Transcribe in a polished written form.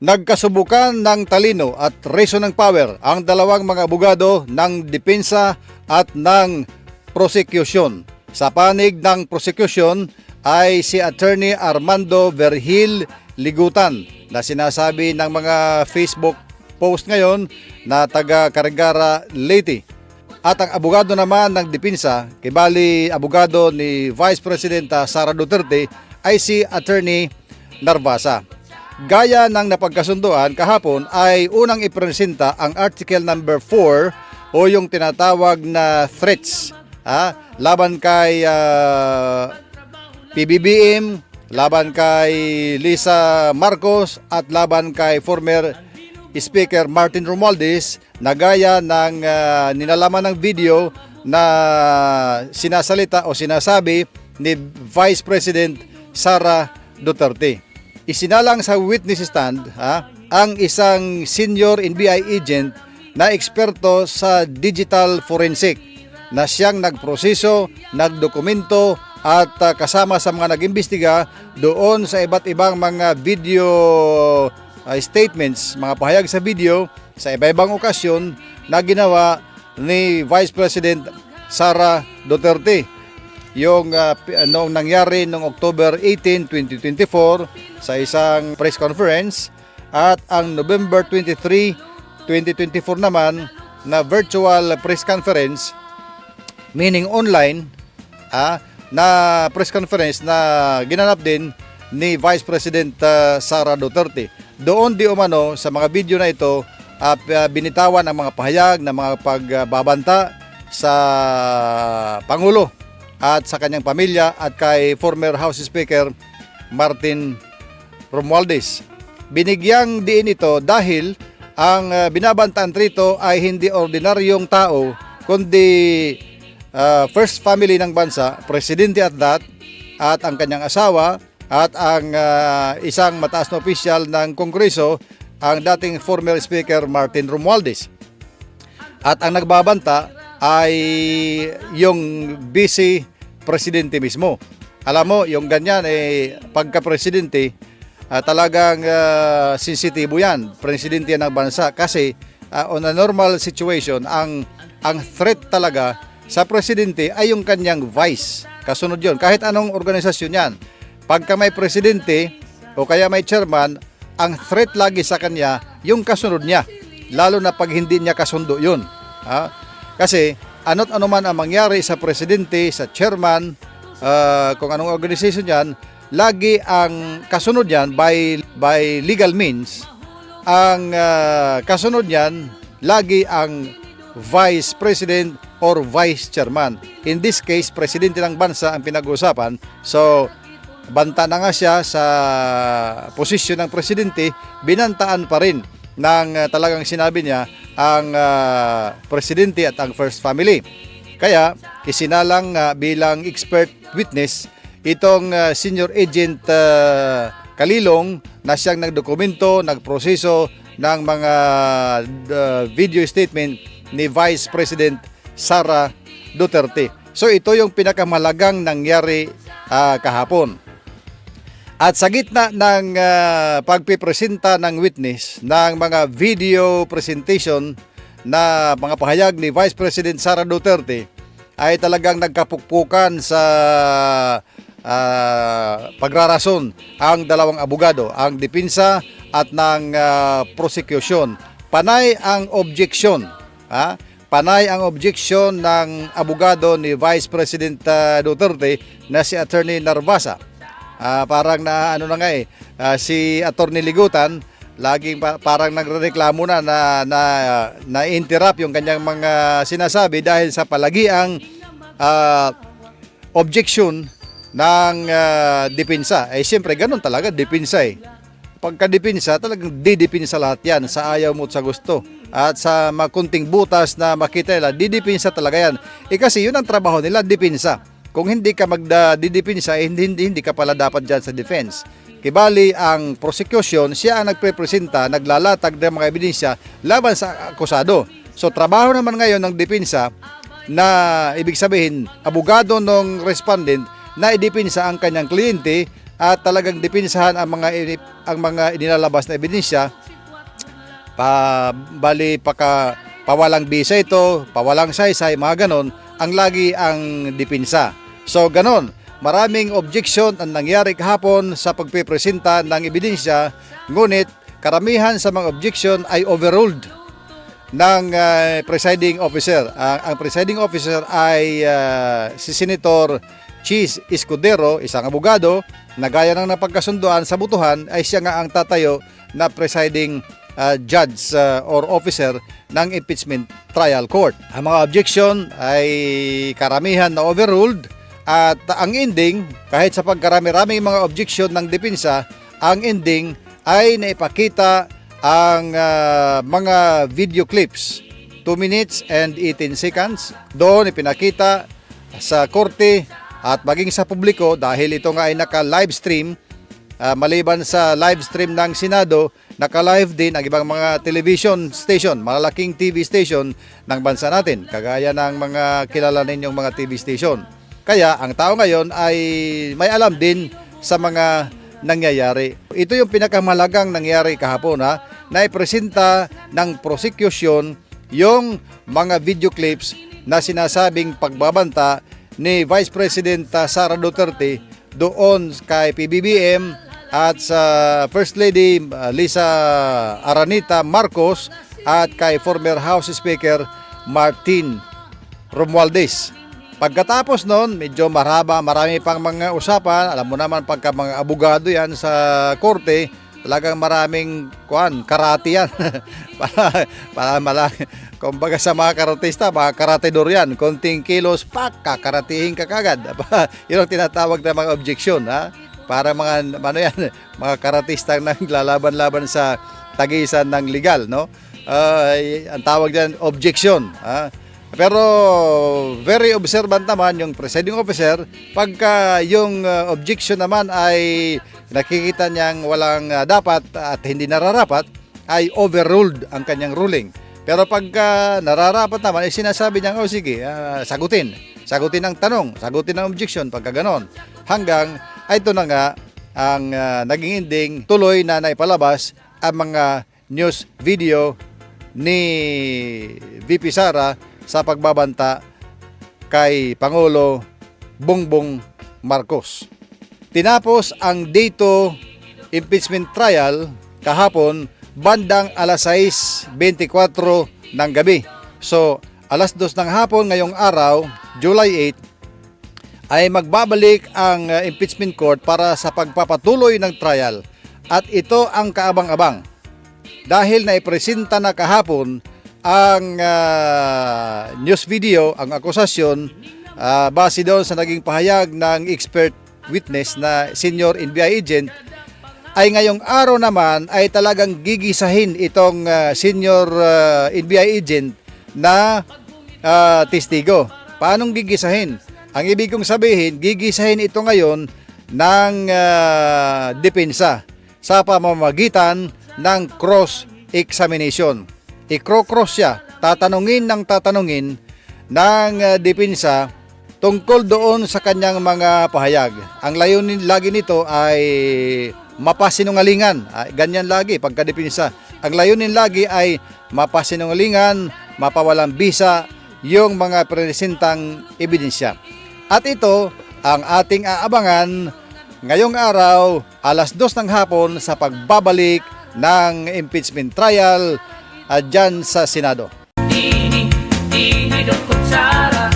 Nagkasubukan ng talino at reason ng power ang dalawang mga abogado ng depensa at ng prosecution. Sa panig ng prosecution ay si Attorney Armando Vergil Ligutan na sinasabi ng mga Facebook post ngayon na taga Carigara, Leyte. At ang abogado naman ng depensa, kibali abogado ni Vice Presidenta Sara Duterte, ay si Attorney Narvasa. Gaya ng napagkasunduan kahapon ay unang ipresenta ang Article number 4 o yung tinatawag na threats laban kay PBBM, laban kay Lisa Marcos at laban kay former Speaker Martin Romualdez na gaya ng ninalaman ng video na sinasalita o sinasabi ni Vice President Sara Duterte. Isinalang sa witness stand ang isang senior NBI agent na eksperto sa digital forensic na siyang nagproseso, nagdokumento at kasama sa mga nag-imbestiga doon sa iba't ibang mga video statements, mga pahayag sa video sa iba-ibang okasyon na ginawa ni Vice President Sara Duterte. Yung noong nangyari noong October 18, 2024 sa isang press conference at ang November 23, 2024 naman na virtual press conference, meaning online na press conference na ginanap din ni Vice President Sara Duterte. Doon di umano sa mga video na ito binitawan ang mga pahayag na mga pagbabanta sa Pangulo at sa kanyang pamilya at kay former House Speaker Martin Romualdez. Binigyang diin ito dahil ang binabantaan rito ay hindi ordinaryong tao kundi first family ng bansa, presidente at ang kanyang asawa at ang isang mataas na opisyal ng Kongreso, ang dating former Speaker Martin Romualdez. At ang nagbabanta ay yung vice presidente mismo. Alam mo, yung ganyan pagka-presidente, talagang sensitibo yan. Presidente yan ng bansa kasi on a normal situation, ang threat talaga sa presidente ay yung kanyang vice. Kasunod yun. Kahit anong organisasyon yan. Pagka may presidente o kaya may chairman, ang threat lagi sa kanya yung kasunod niya. Lalo na pag hindi niya kasundo yun. Kasi ano't ano man ang mangyari sa presidente, sa chairman, kung anong organization yan, lagi ang kasunod yan by legal means, ang kasunod yan, lagi ang vice president or vice chairman. In this case, presidente ng bansa ang pinag-uusapan. So, banta na nga siya sa posisyon ng presidente, binantaan pa rin ng talagang sinabi niya ang presidente at ang first family. Kaya isinalang bilang expert witness itong senior agent Kalilong na siyang nagdokumento, nagproseso ng mga video statement ni Vice President Sara Duterte. So ito yung pinakamalagang nangyari kahapon. At sa gitna ng pagpipresenta ng witness ng mga video presentation na mga pahayag ni Vice President Sara Duterte ay talagang nagkapukpukan sa pagrarason ang dalawang abogado, ang depensa at ng prosecution. Panay ang objection. Panay ang objection ng abogado ni Vice President Duterte na si Attorney Narvasa. Parang na ano na nga si Attorney Ligutan laging parang nagrereklamo na interrupt yung kanyang mga sinasabi dahil sa palagiang objection ng depensa. Siyempre ganun talaga depensa Pagka-depensa talagang didipinsa lahat yan sa ayaw mo at sa gusto. At sa makunting butas na makita nila, didipinsa talaga yan. Kasi yun ang trabaho nila, depensa. Kung hindi ka magdidipinsa, hindi ka pala dapat dyan sa defense. Kibali ang prosecution, siya ang nagprepresenta, naglalatag ng mga ebidensya laban sa akusado. So trabaho naman ngayon ng depensa na ibig sabihin, abogado ng respondent na idipinsa ang kanyang kliyente at talagang dipinsahan ang mga inilalabas na ebidensya. Pawalang bisa ito, pawalang saysay, mga ganon, ang lagi ang dipinsa. So ganon, maraming objection ang nangyari kahapon sa pagpipresenta ng ebidensya, ngunit karamihan sa mga objection ay overruled ng presiding officer. Ang presiding officer ay si Senator Chis Escudero, isang abogado na gaya ng napagkasunduan sa butuhan ay siya nga ang tatayo na presiding judge or officer ng impeachment trial court. Ang mga objection ay karamihan na overruled at ang ending, kahit sa pagkarami-raming mga objection ng depensa, ang ending ay naipakita ang mga video clips 2 minutes and 18 seconds. Doon ipinakita sa korte at maging sa publiko dahil ito nga ay naka-live stream. Maliban sa live stream ng Senado, naka-live din ang ibang mga television station, malalaking TV station ng bansa natin, kagaya ng mga kilala ninyong mga TV station. Kaya ang tao ngayon ay may alam din sa mga nangyayari. Ito yung pinakamalagang nangyari kahapon, na ipresenta ng prosecution yung mga video clips na sinasabing pagbabanta ni Vice President Sara Duterte doon kay PBBM at sa First Lady Lisa Aranita Marcos at kay former House Speaker Martin Romualdez. Pagkatapos noon, medyo marami pang mga usapan. Alam mo naman, pagka mga abogado yan sa korte, talagang maraming karate yan. Kumbaga sa mga karatista, mga karatedor yan. Konting kilos, kakaratihin ka kagad. Yun ang tinatawag na mga objection. Para mga karatista na naglalaban-laban sa tagisan ng legal. No? Ang tawag diyan, objection. Pero very observant naman yung presiding officer pagka yung objection naman ay nakikita niyang walang dapat at hindi nararapat, ay overruled ang kanyang ruling. Pero pagka nararapat naman ay sinasabi niya, sige, sagutin ang tanong, sagutin ang objection pagka ganon. Hanggang ito na nga ang naging ending, tuloy na naipalabas ang mga news video ni VP Sara sa pagbabanta kay Pangulo Bongbong Marcos. Tinapos ang Day 2 impeachment trial kahapon bandang alas 6:24 ng gabi. So, alas 2 ng hapon ngayong araw, July 8, ay magbabalik ang impeachment court para sa pagpapatuloy ng trial. At ito ang kaabang-abang. Dahil naipresenta na kahapon ang news video, ang akusasyon, base doon sa naging pahayag ng expert witness na senior NBI agent, ay ngayong araw naman ay talagang gigisahin itong senior NBI agent na testigo. Paanong gigisahin? Ang ibig kong sabihin, gigisahin ito ngayon ng depensa sa pamamagitan ng cross-examination. I-cross siya, tatanungin ng depensa tungkol doon sa kanyang mga pahayag. Ang layunin lagi nito ay mapasinungalingan. Ganyan lagi pagkadepensa. Ang layunin lagi ay mapasinungalingan, mapawalang bisa yung mga presentang ebidensya. At ito ang ating aabangan ngayong araw, alas 2 ng hapon sa pagbabalik ng impeachment trial dyan sa Senado. Dini, Dini, Dok Kutsara.